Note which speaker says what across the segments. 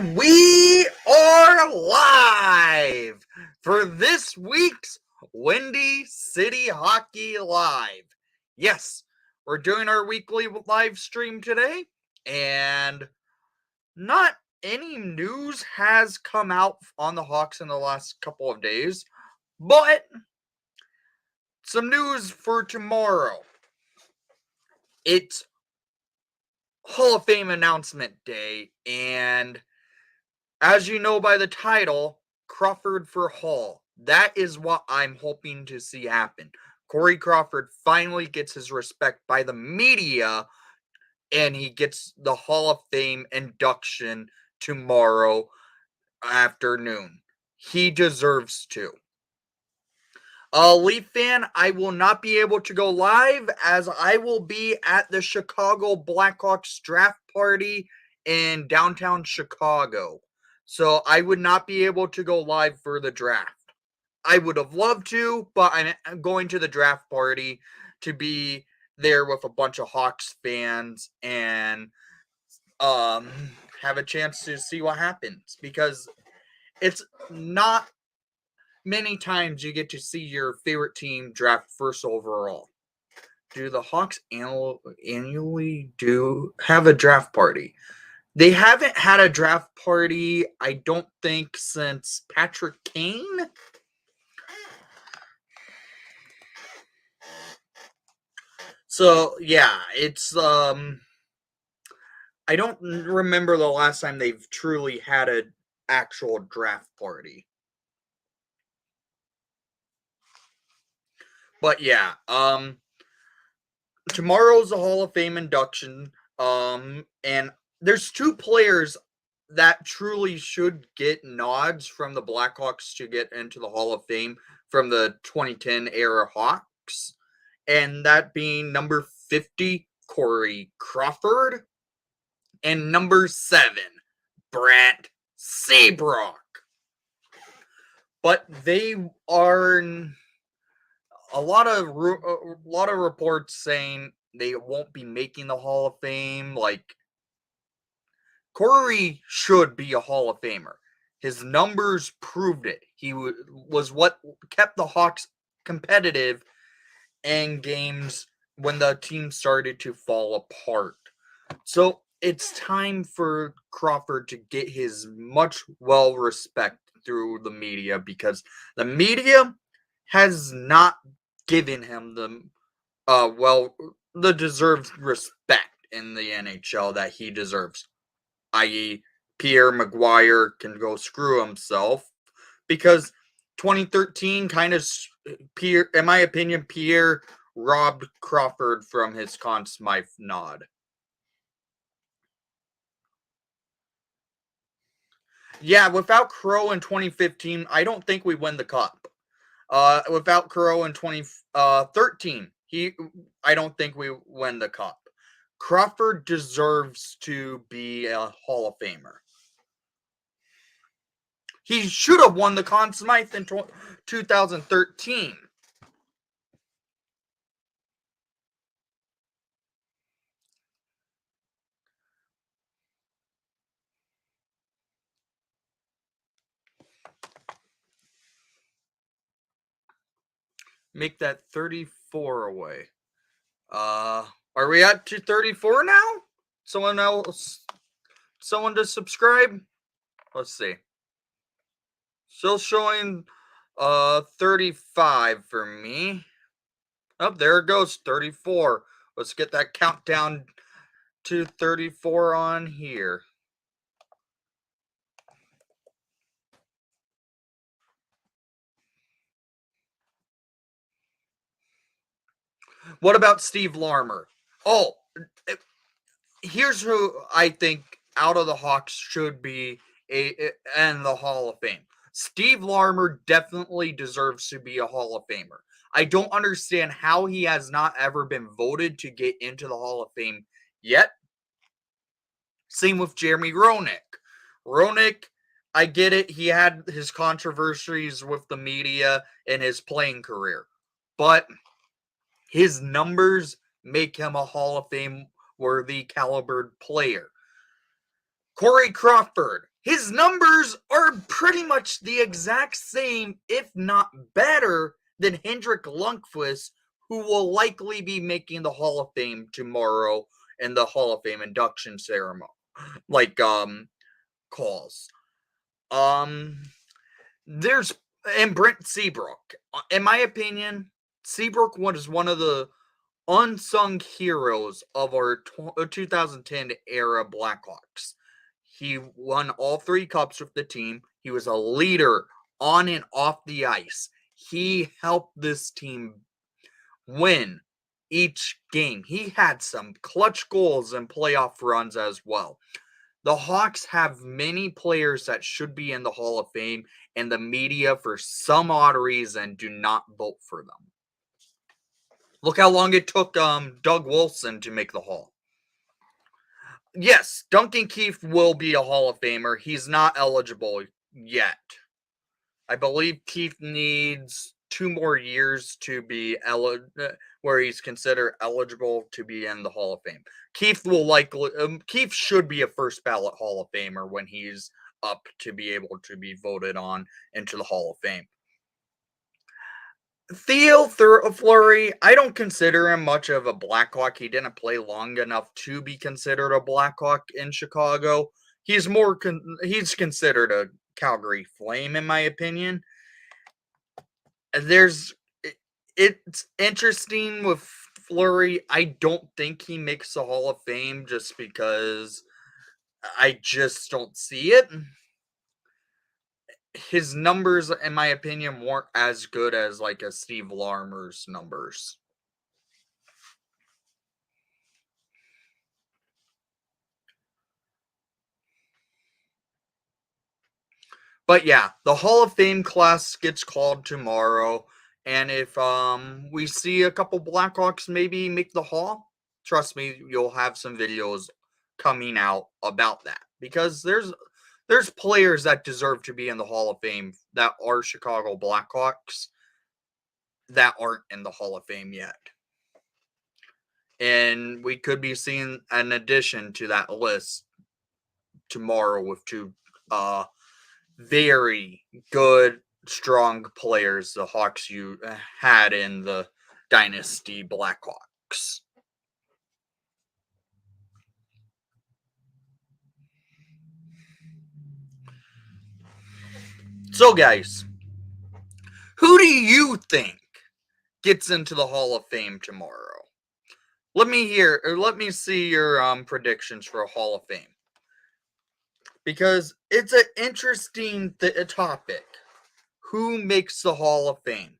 Speaker 1: And we are live for this week's Windy City Hockey Live. Yes, we're doing our weekly live stream today, and not any news has come out on the Hawks in the last couple of days, but some news for tomorrow. It's Hall of Fame announcement day, and as you know by the title, Crawford for Hall. That is what I'm hoping to see happen. Corey Crawford finally gets his respect by the media, and he gets the Hall of Fame induction tomorrow afternoon. He deserves to. Leaf fan, I will not be able to go live as I will be at the Chicago Blackhawks draft party in downtown Chicago. So I would not be able to go live for the draft. I would have loved to, but I'm going to the draft party to be there with a bunch of Hawks fans and have a chance to see what happens, because it's not many times you get to see your favorite team draft first overall. Do the Hawks annually do have a draft party? They haven't had a draft party, I don't think, since Patrick Kane. So, yeah, it's, I don't remember the last time they've truly had an actual draft party. But, yeah, tomorrow's the Hall of Fame induction, and there's two players that truly should get nods from the Blackhawks to get into the Hall of Fame from the 2010 era Hawks, and that being number 50, Corey Crawford, and number 7, Brent Seabrook. But they are a lot of reports saying they won't be making the Hall of Fame. Like, Corey should be a Hall of Famer. His numbers proved it. He was what kept the Hawks competitive in games when the team started to fall apart. So it's time for Crawford to get his much well respect through the media, because the media has not given him the deserved respect in the NHL that he deserves, i.e. Pierre Maguire can go screw himself, because 2013 kind of, Pierre, in my opinion, Pierre robbed Crawford from his Conn Smythe nod. Yeah, without Crow in 2015, I don't think we win the cup. Without Crow in 2013, I don't think we win the cup. Crawford deserves to be a Hall of Famer. He should have won the Conn Smythe in 2013. Make that 34 away. Are we at 234 now? Someone to subscribe? Let's see. Still showing 35 for me. Oh, there it goes, 34. Let's get that countdown to 34 on here. What about Steve Larmer? Oh, here's who I think out of the Hawks should be in the Hall of Fame. Steve Larmer definitely deserves to be a Hall of Famer. I don't understand how he has not ever been voted to get into the Hall of Fame yet. Same with Jeremy Roenick. Roenick, I get it. He had his controversies with the media in his playing career, but his numbers make him a Hall of Fame worthy calibered player. Corey Crawford, his numbers are pretty much the exact same, if not better, than Hendrik Lundqvist, who will likely be making the Hall of Fame tomorrow in the Hall of Fame induction ceremony. Like calls. There's and Brent Seabrook. In my opinion, Seabrook was one of the unsung heroes of our 2010 era Blackhawks. He won all 3 cups with the team. He was a leader on and off the ice. He helped this team win each game. He had some clutch goals and playoff runs as well. The Hawks have many players that should be in the Hall of Fame, and the media, for some odd reason, do not vote for them. Look how long it took Doug Wilson to make the Hall. Yes, Duncan Keith will be a Hall of Famer. He's not eligible yet. I believe Keith needs 2 more years to be where he's considered eligible to be in the Hall of Fame. Keith will likely Keith should be a first ballot Hall of Famer when he's up to be able to be voted on into the Hall of Fame. Theo Fleury, I don't consider him much of a Blackhawk. He didn't play long enough to be considered a Blackhawk in Chicago. He's he's considered a Calgary Flame, in my opinion. It's interesting with Fleury. I don't think he makes the Hall of Fame just because I just don't see it. His numbers, in my opinion, weren't as good as like a Steve Larmer's numbers. But yeah, the Hall of Fame class gets called tomorrow, and if we see a couple Blackhawks maybe make the Hall, trust me, you'll have some videos coming out about that, because there's players that deserve to be in the Hall of Fame that are Chicago Blackhawks that aren't in the Hall of Fame yet. And we could be seeing an addition to that list tomorrow with 2 very good, strong players the Hawks had in the Dynasty Blackhawks. So, guys, who do you think gets into the Hall of Fame tomorrow? Let me see your predictions for a Hall of Fame, because it's an interesting topic. Who makes the Hall of Fame?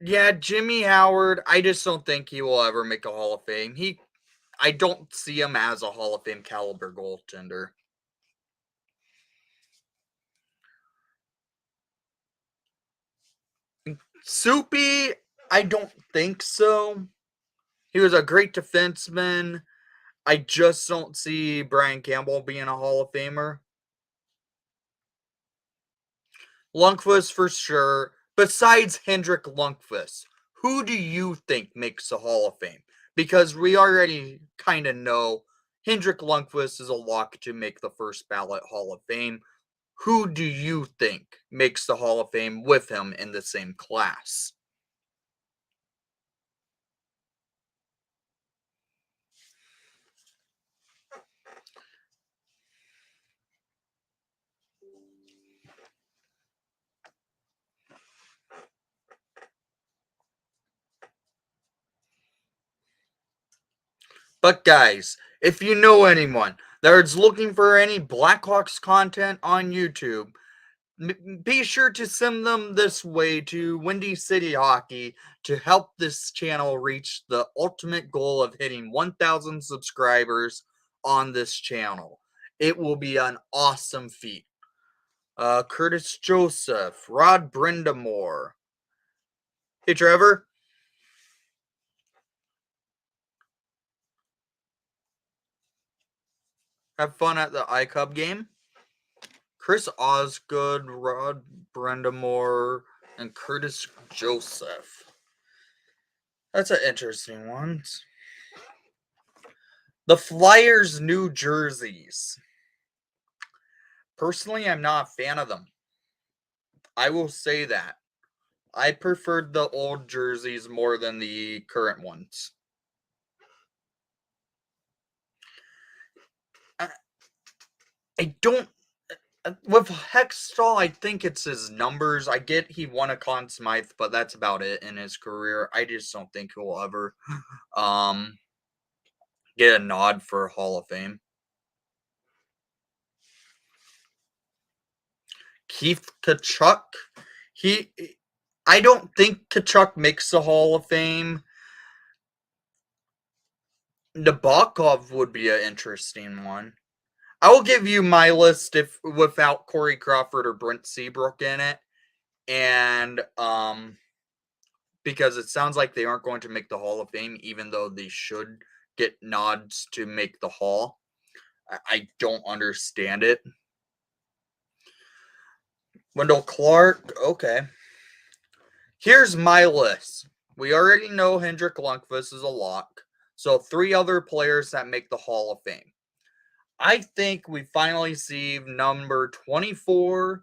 Speaker 1: Yeah, Jimmy Howard. I just don't think he will ever make a Hall of Fame. I don't see him as a Hall of Fame caliber goaltender. Soupy, I don't think so. He was a great defenseman. I just don't see Brian Campbell being a Hall of Famer. Lundqvist for sure. Besides Hendrik Lundqvist, who do you think makes the Hall of Fame? Because we already kind of know Hendrik Lundqvist is a lock to make the first ballot Hall of Fame. Who do you think makes the Hall of Fame with him in the same class? But guys, if you know anyone that is looking for any Blackhawks content on YouTube, be sure to send them this way to Windy City Hockey to help this channel reach the ultimate goal of hitting 1,000 subscribers on this channel. It will be an awesome feat. Curtis Joseph, Rod Brindamore. Hey, Trevor. have fun at the iCub game. Chris Osgood, Rod Brendamore, and Curtis Joseph. That's an interesting one. The Flyers' new jerseys. Personally, I'm not a fan of them. I will say that. I preferred the old jerseys more than the current ones. I don't. With Hextall, I think it's his numbers. I get he won a Conn Smythe, but that's about it in his career. I just don't think he'll ever get a nod for Hall of Fame. Keith Tkachuk, I don't think Tkachuk makes the Hall of Fame. Nabokov would be an interesting one. I will give you my list if without Corey Crawford or Brent Seabrook in it, and because it sounds like they aren't going to make the Hall of Fame, even though they should get nods to make the Hall. I don't understand it. Wendell Clark, okay. Here's my list. We already know Hendrik Lundqvist is a lock, so 3 other players that make the Hall of Fame. I think we finally see number 24,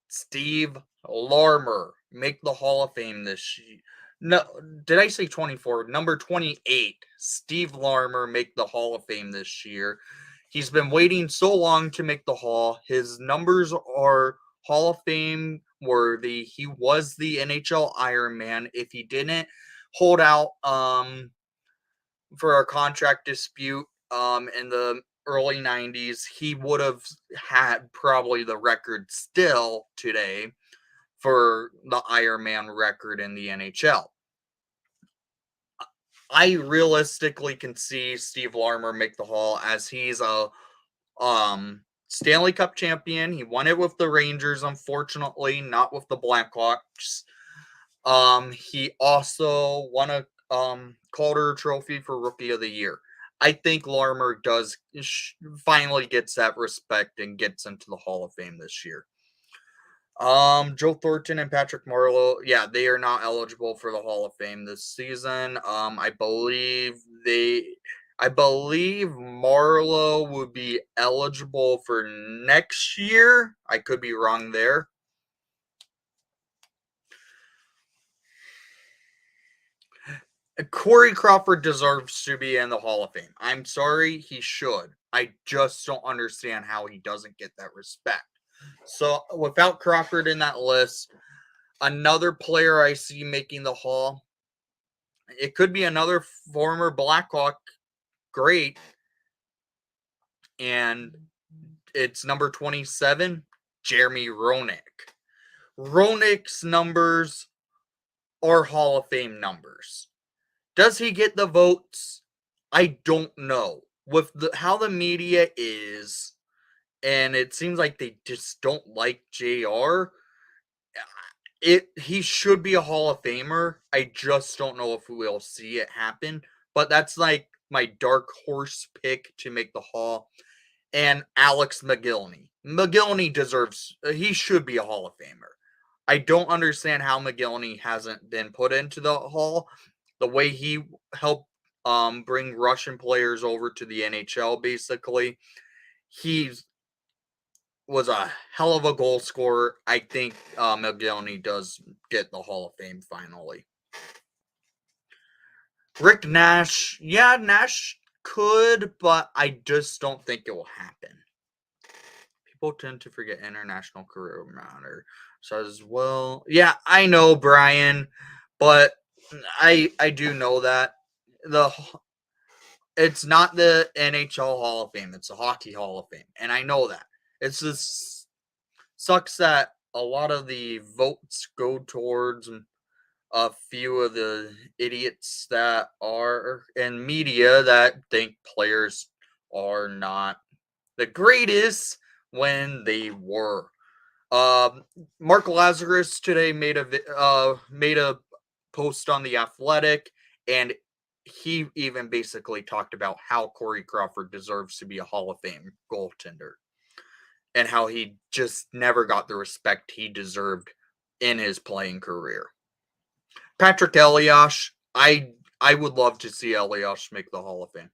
Speaker 1: Steve Larmer, make the Hall of Fame this year. No, did I say 24? Number 28, Steve Larmer, make the Hall of Fame this year. He's been waiting so long to make the Hall. His numbers are Hall of Fame worthy. He was the NHL Iron Man. If he didn't hold out for a contract dispute in the early 90s, he would have had probably the record still today for the Iron Man record in the NHL. I realistically can see Steve Larmer make the Hall as he's a Stanley Cup champion. He won it with the Rangers, unfortunately, not with the Blackhawks. He also won a Calder Trophy for Rookie of the Year. I think Larmer does finally gets that respect and gets into the Hall of Fame this year. Joe Thornton and Patrick Marleau, yeah, they are not eligible for the Hall of Fame this season. I believe Marleau would be eligible for next year. I could be wrong there. Corey Crawford deserves to be in the Hall of Fame. I'm sorry, he should. I just don't understand how he doesn't get that respect. So, without Crawford in that list, another player I see making the Hall, it could be another former Blackhawk great, and it's number 27, Jeremy Roenick. Roenick's numbers are Hall of Fame numbers. Does he get the votes? I don't know. With how the media is, and it seems like they just don't like JR, he should be a Hall of Famer. I just don't know if we'll see it happen. But that's like my dark horse pick to make the Hall. And Alex McGillney. McGillney he should be a Hall of Famer. I don't understand how McGillney hasn't been put into the Hall. The way he helped bring Russian players over to the NHL, basically. He was a hell of a goal scorer. I think McGillney does get the Hall of Fame finally. Rick Nash, yeah, Nash could, but I just don't think it will happen. People tend to forget international career matter. So as well, yeah, I know, Brian, but I do know that it's not the NHL Hall of Fame, it's the Hockey Hall of Fame, and I know that. It's just sucks that a lot of the votes go towards a few of the idiots that are in media that think players are not the greatest when they were. Mark Lazarus today made a post on The Athletic, and he even basically talked about how Corey Crawford deserves to be a Hall of Fame goaltender and how he just never got the respect he deserved in his playing career. Patrick Elias, I would love to see Elias make the Hall of Fame.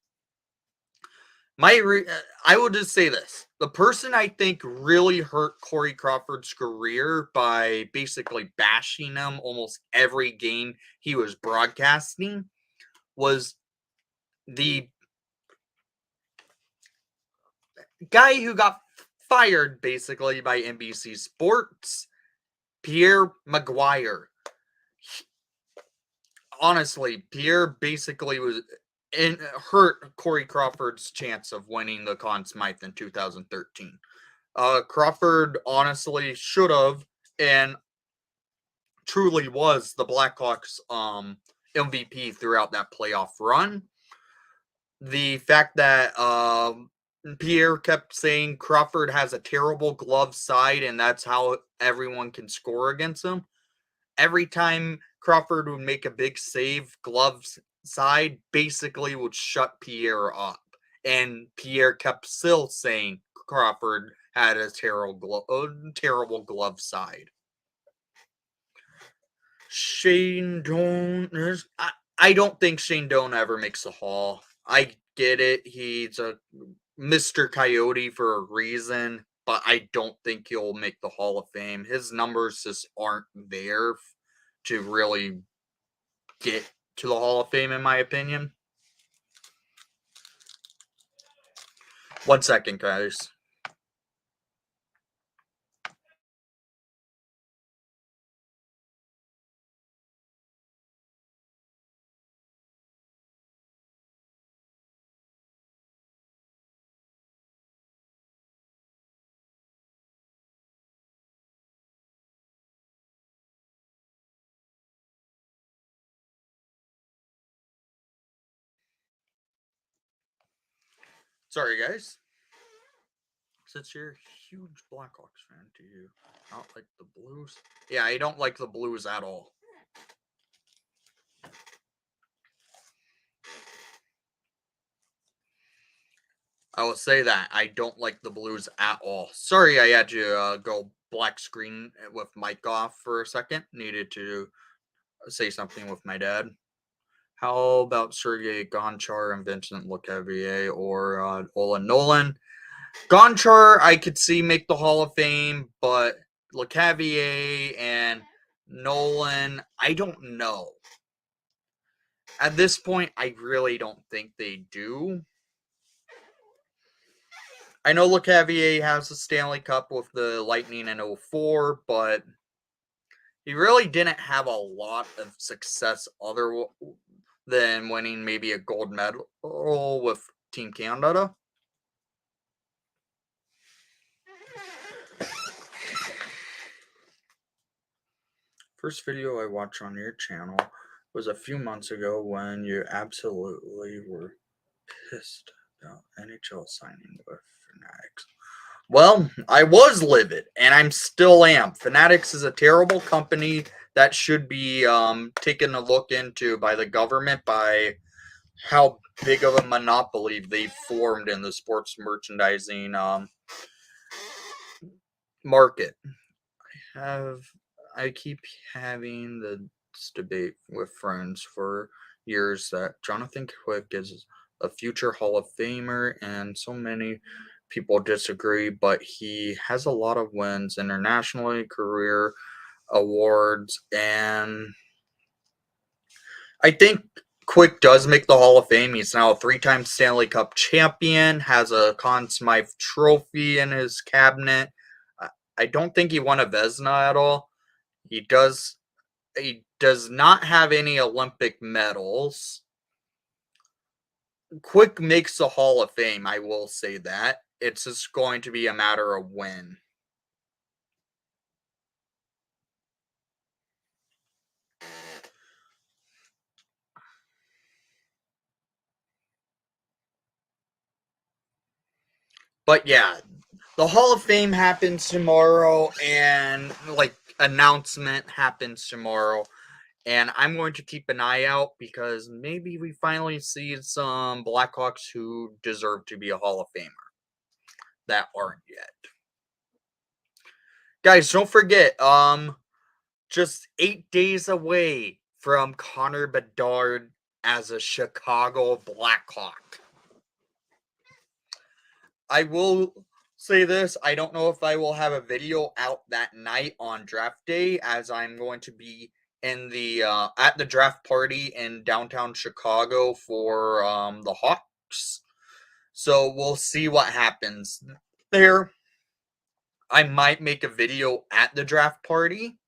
Speaker 1: I will just say this. The person I think really hurt Corey Crawford's career by basically bashing him almost every game he was broadcasting was the guy who got fired basically by NBC Sports, Pierre Maguire. Honestly, Pierre basically hurt Corey Crawford's chance of winning the Conn Smythe in 2013. Crawford honestly should have and truly was the Blackhawks MVP throughout that playoff run. The fact that Pierre kept saying Crawford has a terrible glove side and that's how everyone can score against him. Every time Crawford would make a big save, gloves side basically would shut Pierre up. And Pierre kept still saying Crawford had a terrible glove side. Shane Doan, I don't think Shane Doan ever makes the Hall. I get it. He's a Mr. Coyote for a reason, but I don't think he'll make the Hall of Fame. His numbers just aren't there to really get to the Hall of Fame, in my opinion. 1 second, guys. Sorry, guys. Since you're a huge Blackhawks fan, do you not like the Blues? Yeah, I don't like the Blues at all. I will say that I don't like the Blues at all. Sorry, I had to go black screen with mic off for a second. Needed to say something with my dad. How about Sergei Gonchar and Vincent Lecavalier or Ola Nolan? Gonchar, I could see make the Hall of Fame, but Lecavalier and Nolan, I don't know. At this point, I really don't think they do. I know Lecavalier has a Stanley Cup with the Lightning in 04, but he really didn't have a lot of success other than winning maybe a gold medal with Team Canada. First video I watched on your channel was a few months ago when you absolutely were pissed about NHL signing with Fanatics. Well, I was livid, and I'm still am. Fanatics is a terrible company that should be taken a look into by the government by how big of a monopoly they've formed in the sports merchandising market. I keep having this debate with friends for years that Jonathan Quick is a future Hall of Famer, and so many people disagree, but he has a lot of wins internationally, career awards, and I think Quick does make the Hall of Fame. He's now a 3-time Stanley Cup champion, has a Conn Smythe trophy in his cabinet. I don't think he won a Vezina at all. He does not have any Olympic medals. Quick makes the Hall of Fame, I will say that. It's just going to be a matter of when. But yeah, the Hall of Fame happens tomorrow, and like announcement happens tomorrow. And I'm going to keep an eye out because maybe we finally see some Blackhawks who deserve to be a Hall of Famer that aren't yet. Guys, don't forget, just 8 days away from Connor Bedard as a Chicago Blackhawk. I will say this, I don't know if I will have a video out that night on draft day, as I'm going to be in the at the draft party in downtown Chicago for the Hawks. So we'll see what happens there. I might make a video at the draft party,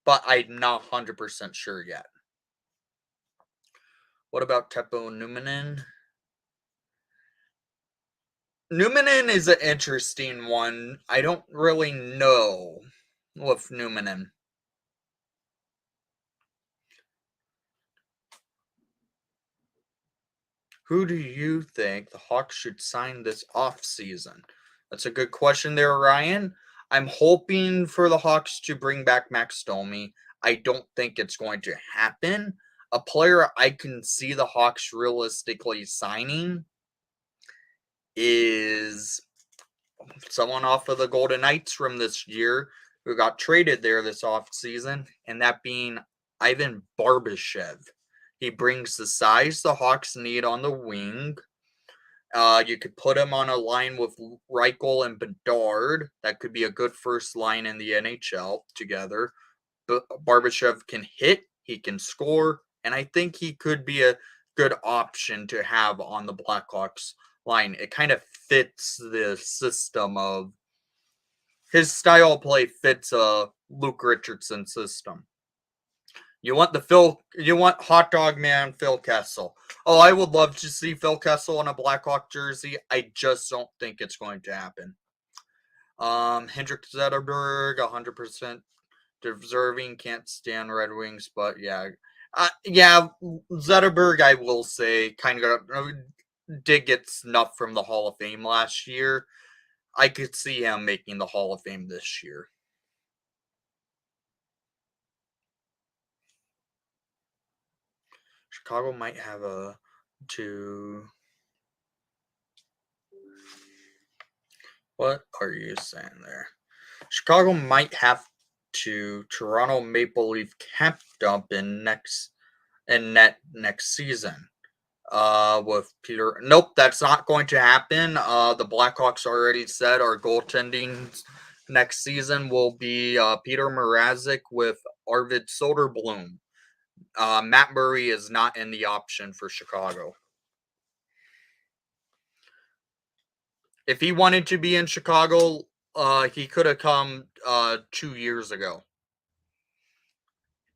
Speaker 1: but I'm not 100% sure yet. What about Teppo Numminen? Numminen is an interesting one. I don't really know with Numminen. Who do you think the Hawks should sign this offseason? That's a good question there, Ryan. I'm hoping for the Hawks to bring back Max Domi. I don't think it's going to happen. A player I can see the Hawks realistically signing is someone off of the Golden Knights from this year who got traded there this offseason, and that being Ivan Barbashev. He brings the size the Hawks need on the wing. You could put him on a line with Reichel and Bedard. That could be a good first line in the NHL together. But Barbashev can hit, he can score, and I think he could be a good option to have on the Blackhawks line. It kind of fits the system of his style of play fits a Luke Richardson system. You want hot dog man Phil Kessel. Oh, I would love to see Phil Kessel in a Blackhawk jersey. I just don't think it's going to happen. Hendrik Zetterberg, 100% deserving. Can't stand Red Wings, but yeah. Zetterberg, I will say, kind of did get snuffed from the Hall of Fame last year. I could see him making the Hall of Fame this year. Chicago might have What are you saying there? Chicago might have to Toronto Maple Leaf cap dump in next season. With Peter. Nope, that's not going to happen. The Blackhawks already said our goaltending next season will be Peter Mrazek with Arvid Soderblom. Matt Murray is not in the option for Chicago. If he wanted to be in Chicago, he could have come 2 years ago.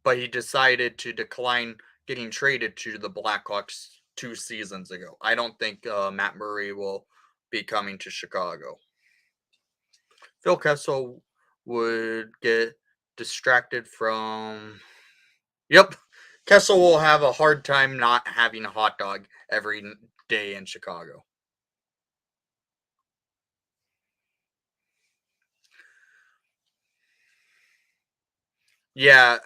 Speaker 1: But he decided to decline getting traded to the Blackhawks 2 seasons ago. I don't think Matt Murray will be coming to Chicago. Phil Kessel would get distracted from. Yep. Kessel will have a hard time not having a hot dog every day in Chicago. Yeah,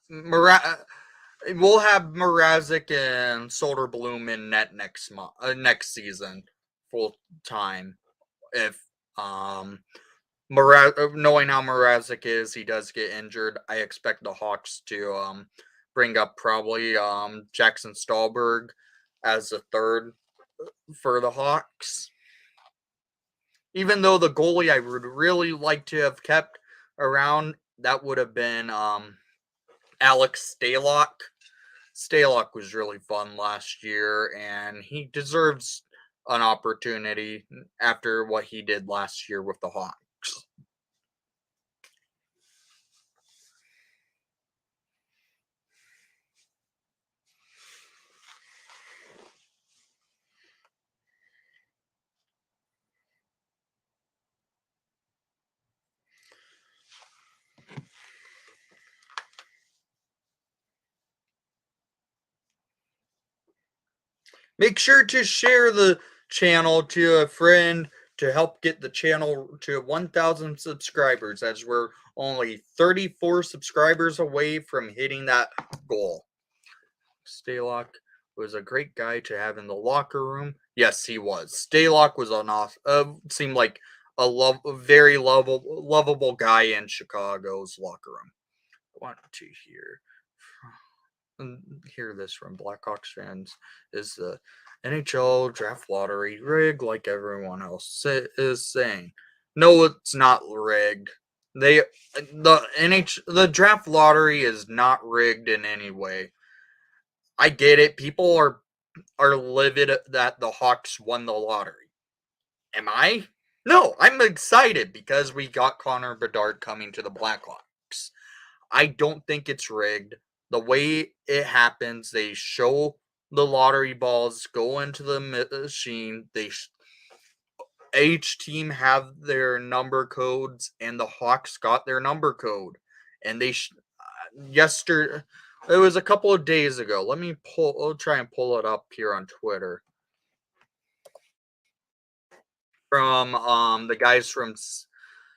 Speaker 1: we'll have Mrazek and Soderblom in net next season, full time. If knowing how Mrazek is, he does get injured. I expect the Hawks to bring up probably Jackson Stahlberg as a third for the Hawks. Even though the goalie I would really like to have kept around, that would have been Alex Stalock. Stalock was really fun last year, and he deserves an opportunity after what he did last year with the Hawks. Make sure to share the channel to a friend, to help get the channel to 1,000 subscribers, as we're only 34 subscribers away from hitting that goal. Staylock was a great guy to have in the locker room. Yes, he was. Staylock was an seemed like a very lovable guy in Chicago's locker room. I want to hear this from Blackhawks fans: is the NHL draft lottery rigged like everyone else is saying? No, it's not rigged. The draft lottery is not rigged in any way. I get it. People are livid that the Hawks won the lottery. Am I? No, I'm excited because we got Connor Bedard coming to the Blackhawks. I don't think it's rigged. The way it happens, they show the lottery balls go into the machine. Each team have their number codes, and the Hawks got their number code. And yesterday, it was a couple of days ago. I'll try and pull it up here on Twitter from the guys from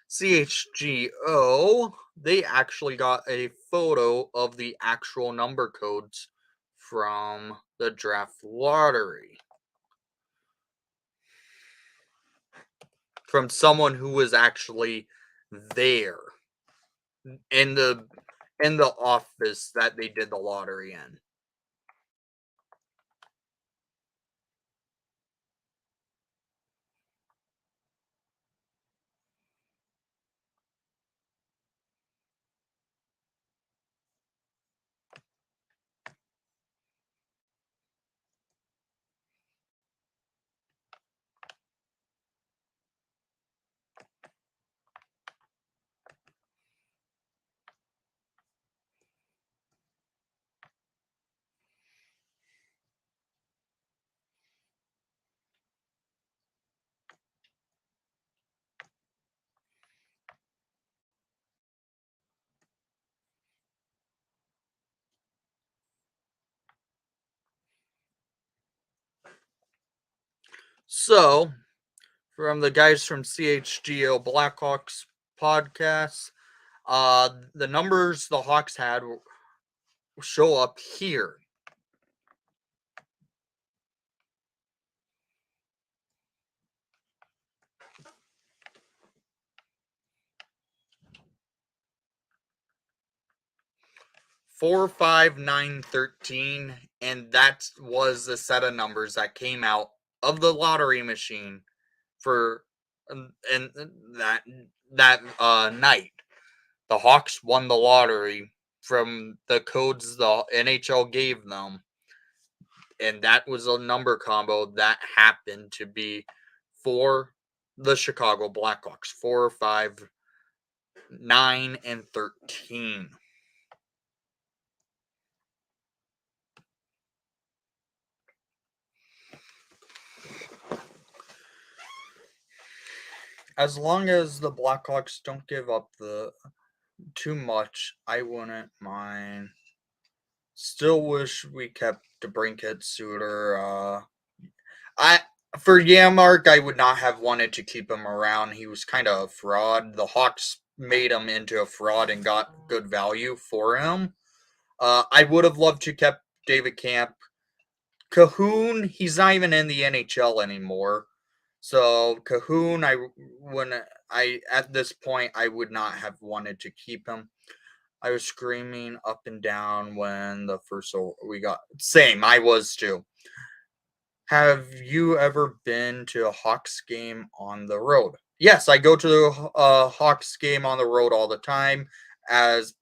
Speaker 1: CHGO. They actually got a photo of the actual number codes from the draft lottery from someone who was actually there in the office that they did the lottery in. So, from the guys from CHGO Blackhawks podcast, the numbers the Hawks had show up here. Four, 5, 9, 13, and that was the set of numbers that came out of the lottery machine for and that night. The Hawks won the lottery from the codes the NHL gave them, and that was a number combo that happened to be for the Chicago Blackhawks: 4, 5, 9, and 13. As long as the Blackhawks don't give up the too much, I wouldn't mind. Still wish we kept DeBrincat Suter. I For Yamark, I would not have wanted to keep him around. He was kind of a fraud. The Hawks made him into a fraud and got good value for him. I would have loved to kept David Camp. Cahoon, he's not even in the NHL anymore. So Cahoon, I at this point I would not have wanted to keep him. I was screaming up and down when the first we got. Same, I was too. Have you ever been to a Hawks game on the road? Yes, I go to the Hawks game on the road all the time. As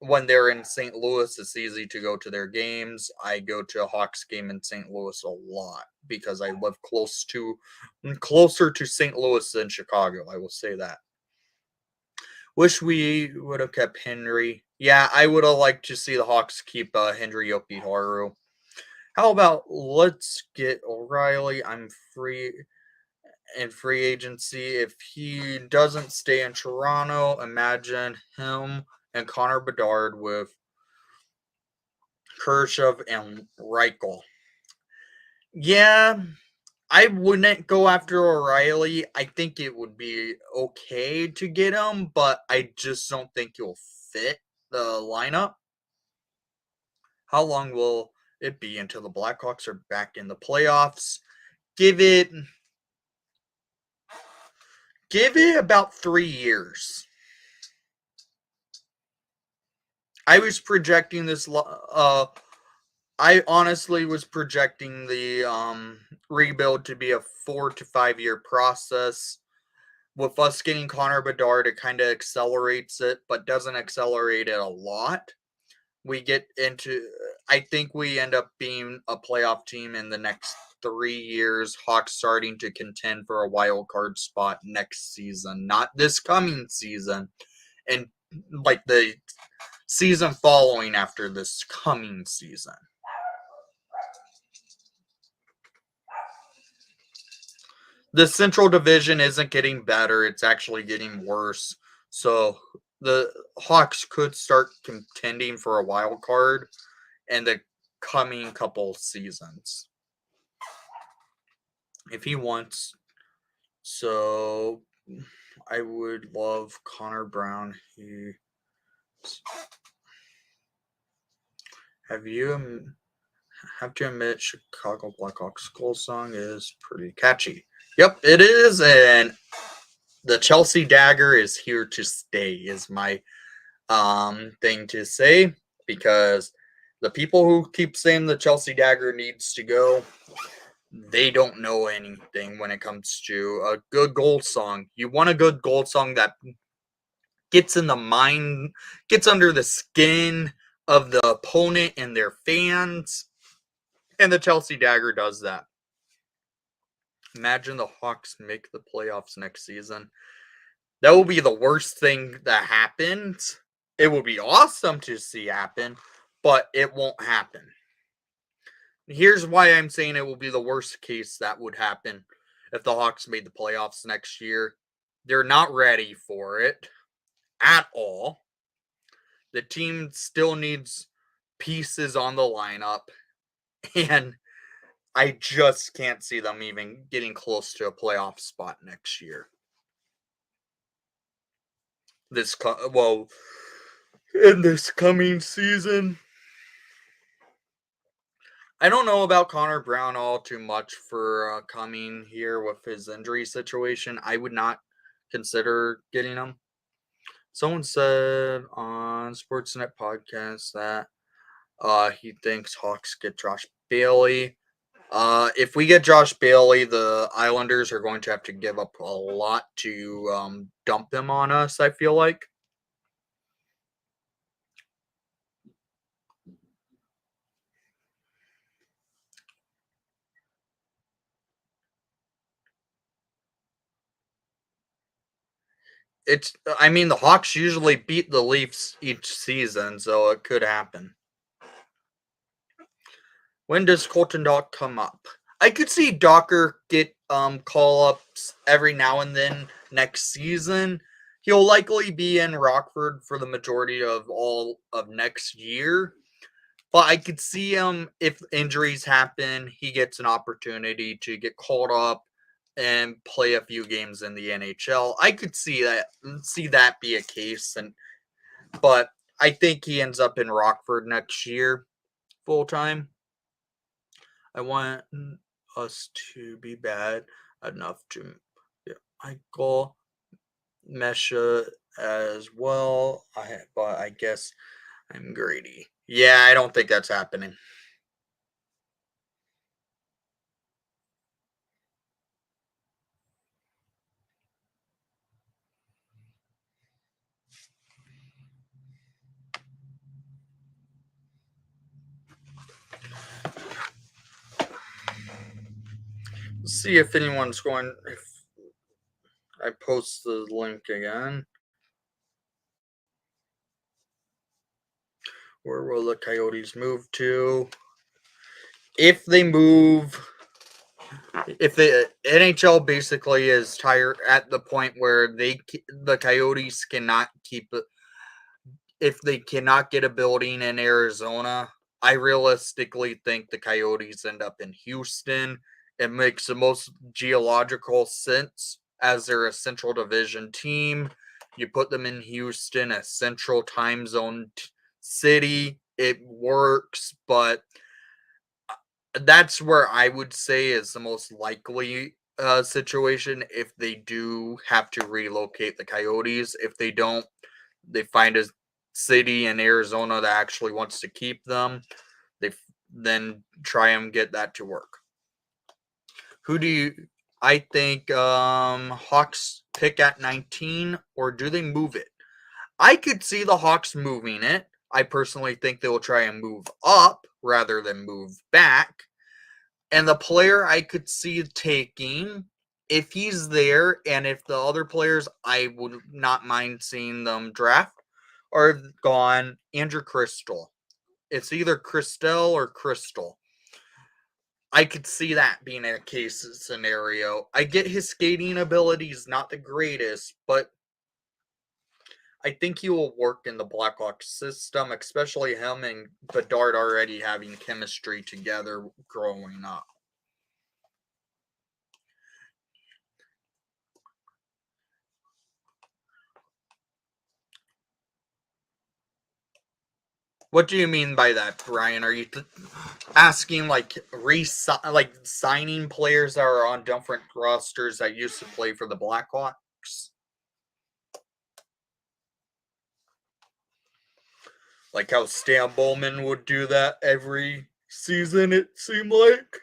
Speaker 1: when they're in St. Louis, it's easy to go to their games. I go to a Hawks game in St. Louis a lot because I live closer to St. Louis than Chicago. I will say that. Wish we would have kept Henry. Yeah, I would have liked to see the Hawks keep Henry Yokiharu. How about let's get O'Reilly? I'm free in free agency. If he doesn't stay in Toronto, imagine him and Connor Bedard with Kershaw and Reichel. Yeah, I wouldn't go after O'Reilly. I think it would be okay to get him, but I just don't think he'll fit the lineup. How long will it be until the Blackhawks are back in the playoffs? Give it about 3 years. I was projecting this I honestly was projecting the rebuild to be a 4 to 5 year process. With us getting Connor Bedard, it kind of accelerates it, but doesn't accelerate it a lot. We get into, I think we end up being a playoff team in the next 3 years. Hawks starting to contend for a wild card spot next season, not this coming season, and like the season following after this coming season. The Central Division isn't getting better, it's actually getting worse. So the Hawks could start contending for a wild card in the coming couple seasons. If he wants. So I would love Connor Brown. Have to admit, Chicago Blackhawks goal song is pretty catchy. Yep, it is, and the Chelsea Dagger is here to stay. Is my thing to say, because the people who keep saying the Chelsea Dagger needs to go, they don't know anything when it comes to a good goal song. You want a good goal song that gets in the mind, gets under the skin of the opponent and their fans, and the Chelsea Dagger does that. Imagine the Hawks make the playoffs next season. That will be the worst thing that happens. It will be awesome to see happen, but it won't happen. Here's why I'm saying it will be the worst case that would happen if the Hawks made the playoffs next year. They're not ready for it at all. The team still needs pieces on the lineup, and I just can't see them even getting close to a playoff spot next year. In this coming season. I don't know about Connor Brown all too much for coming here with his injury situation. I would not consider getting him. Someone said on Sportsnet podcast that he thinks Hawks get Josh Bailey. If we get Josh Bailey, the Islanders are going to have to give up a lot to dump him on us, I feel like. The Hawks usually beat the Leafs each season, so it could happen. When does Colton Dach come up? I could see Docker get call ups every now and then next season. He'll likely be in Rockford for the majority of all of next year. But I could see him, if injuries happen, he gets an opportunity to get called up and play a few games in the NHL. I could see that be a case, but I think he ends up in Rockford next year full time. I want us to be bad enough to Michael Mesha as well. But I guess I'm greedy. Yeah, I don't think that's happening. Let's see if anyone's going. If I post the link again. Where will the Coyotes move to? If they move, if the NHL basically is tired at the point where the Coyotes cannot keep it, if they cannot get a building in Arizona, I realistically think the Coyotes end up in Houston It makes the most geological sense as they're a Central Division team. You put them in Houston, a Central Time Zone city. It works, but that's where I would say is the most likely situation if they do have to relocate the Coyotes. If they don't, they find a city in Arizona that actually wants to keep them. They then try and get that to work. Who do you? I think Hawks pick at 19, or do they move it? I could see the Hawks moving it. I personally think they will try and move up rather than move back. And the player I could see taking, if he's there, and if the other players I would not mind seeing them draft are gone, Andrew Crystal. It's either Christelle or Crystal. I could see that being a case scenario. I get his skating ability is not the greatest, but I think he will work in the Blackhawks system, especially him and Bedard already having chemistry together growing up. What do you mean by that, Brian? Are you asking like signing players that are on different rosters that used to play for the Blackhawks? Like how Stan Bowman would do that every season, it seemed like.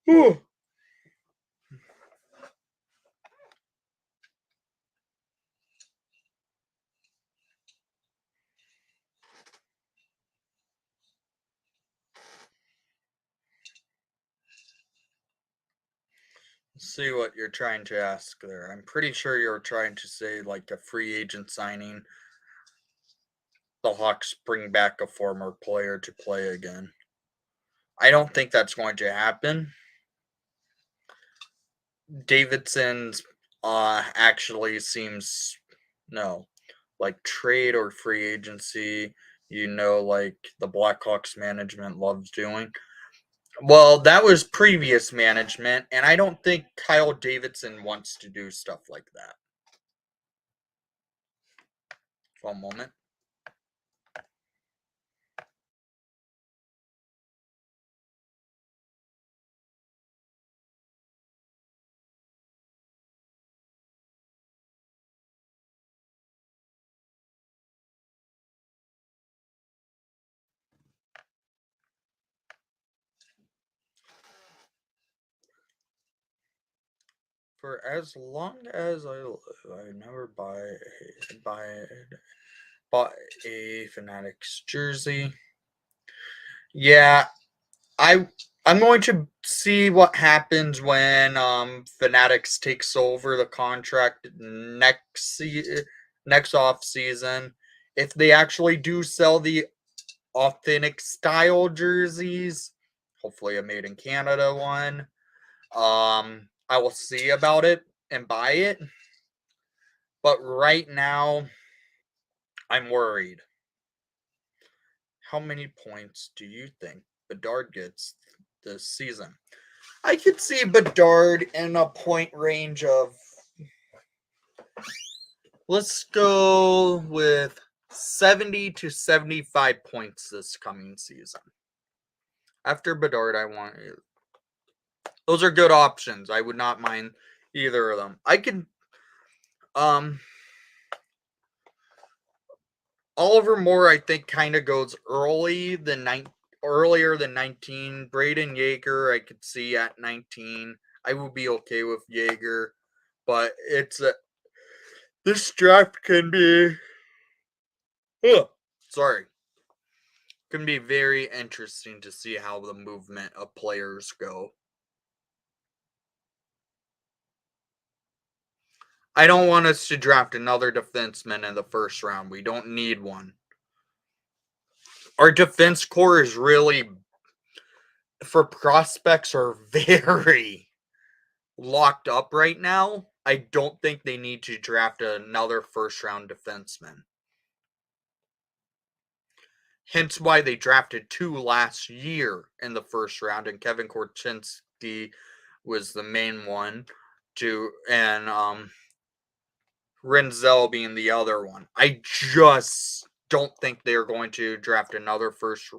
Speaker 1: Whew. See what you're trying to ask there. I'm pretty sure you're trying to say like a free agent signing. The Hawks bring back a former player to play again. I don't think that's going to happen. Davidson's actually seems no like trade or free agency. Like the Blackhawks management loves doing. Well, that was previous management, and I don't think Kyle Davidson wants to do stuff like that. One moment. For as long as I live, I never bought a Fanatics jersey. Yeah, I I'm going to see what happens when Fanatics takes over the contract next off season. If they actually do sell the authentic style jerseys, hopefully a made in Canada one, I will see about it and buy it. But right now, I'm worried. How many points do you think Bedard gets this season? I could see Bedard in a point range of, let's go with 70 to 75 points this coming season. After Bedard, I want those are good options. I would not mind either of them. I could um Oliver Moore, I think, kind of goes earlier than 19. Braden Yeager, I could see at 19. I would be okay with Yeager, but this draft can be, sorry, can be very interesting to see how the movement of players go. I don't want us to draft another defenseman in the first round. We don't need one. Our defense core is really, for prospects, are very locked up right now. I don't think they need to draft another first round defenseman. Hence why they drafted two last year in the first round, and Kevin Korchinski was the main one, and Renzel being the other one. I just don't think they're going to draft another first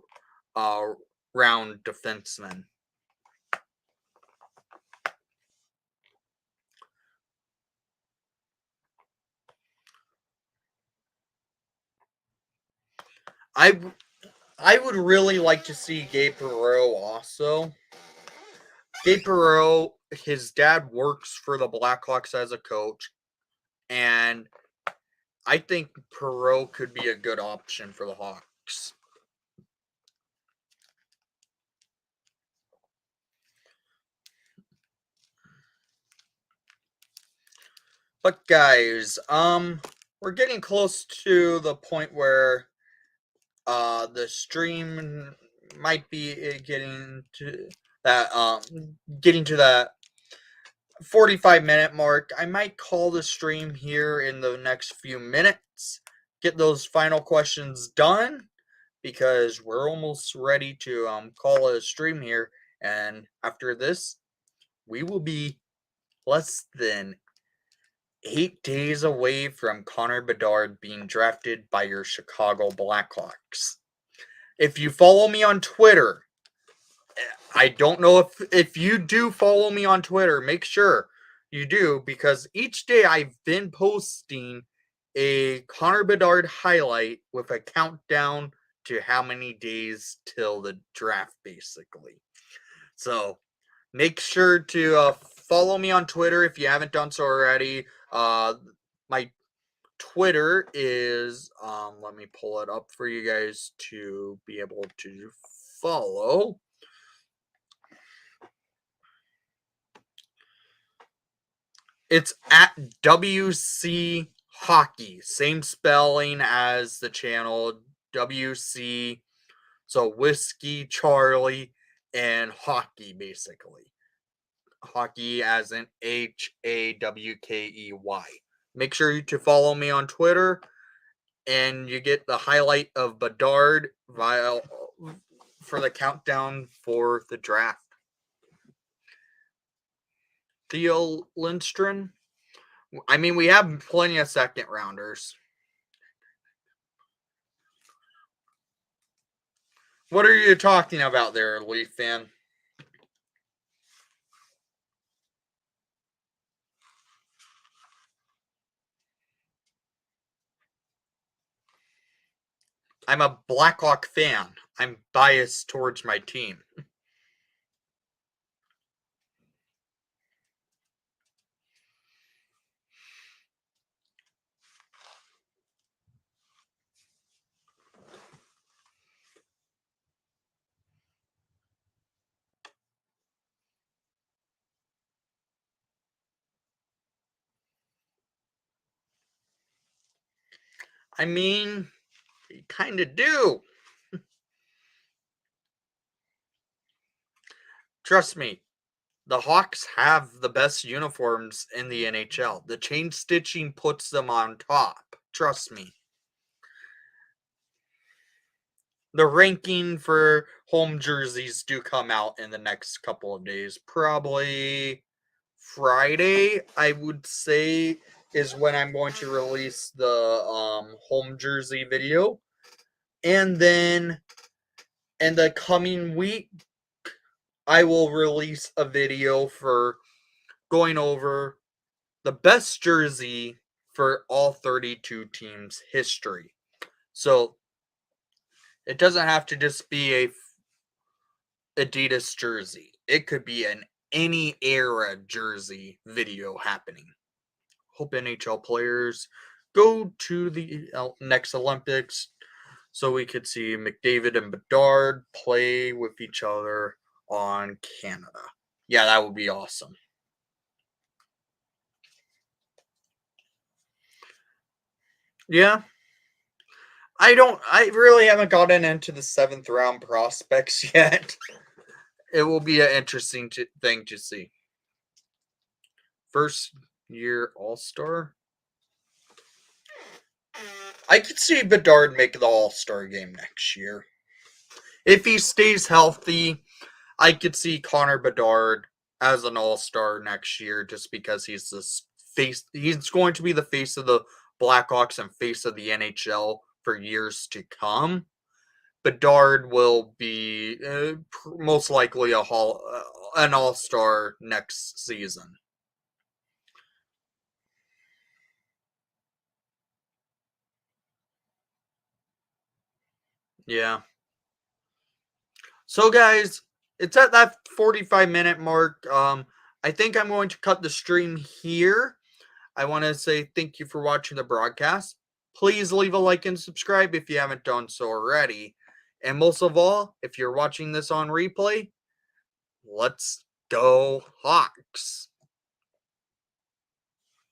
Speaker 1: round defenseman. I would really like to see Gabe Perreault also. Gabe Perreault, his dad works for the Blackhawks as a coach, and I think Perreault could be a good option for the Hawks. But guys, we're getting close to the point where the stream might be getting to that 45-minute mark. I might call the stream here in the next few minutes, get those final questions done, because we're almost ready to call a stream here. And after this, we will be less than 8 days away from Connor Bedard being drafted by your Chicago Blackhawks. If you follow me on Twitter, I don't know if you do follow me on Twitter, make sure you do, because each day I've been posting a Connor Bedard highlight with a countdown to how many days till the draft, basically. So make sure to follow me on Twitter if you haven't done so already. My Twitter is, let me pull it up for you guys to be able to follow. It's at WC Hawkey. Same spelling as the channel. WC. So Whiskey, Charlie, and Hawkey, basically. Hawkey as in Hawkey. Make sure to follow me on Twitter, and you get the highlight of Bedard for the countdown for the draft. Theo Lindstrom. I mean, we have plenty of second rounders. What are you talking about there, Leaf fan? I'm a Blackhawk fan. I'm biased towards my team. I mean, you kind of do. Trust me, the Hawks have the best uniforms in the NHL. The chain stitching puts them on top. Trust me. The ranking for home jerseys do come out in the next couple of days. Probably Friday, I would say, is when I'm going to release the home jersey video. And then in the coming week, I will release a video for going over the best jersey for all 32 teams' history. So it doesn't have to just be a Adidas jersey. It could be an any era jersey video happening. Hope NHL players go to the next Olympics so we could see McDavid and Bedard play with each other on Canada. Yeah, that would be awesome. Yeah. I really haven't gotten into the 7th round prospects yet. It will be an interesting thing to see. First year All-Star. I could see Bedard make the All-Star game next year. If he stays healthy, I could see Connor Bedard as an all-star next year just because he's this face he's going to be the face of the Blackhawks and face of the NHL for years to come. Bedard will be most likely an all-star next season. Yeah. So guys, it's at that 45-minute mark. I think I'm going to cut the stream here. I want to say thank you for watching the broadcast. Please leave a like and subscribe if you haven't done so already. And most of all, if you're watching this on replay, let's go Hawks.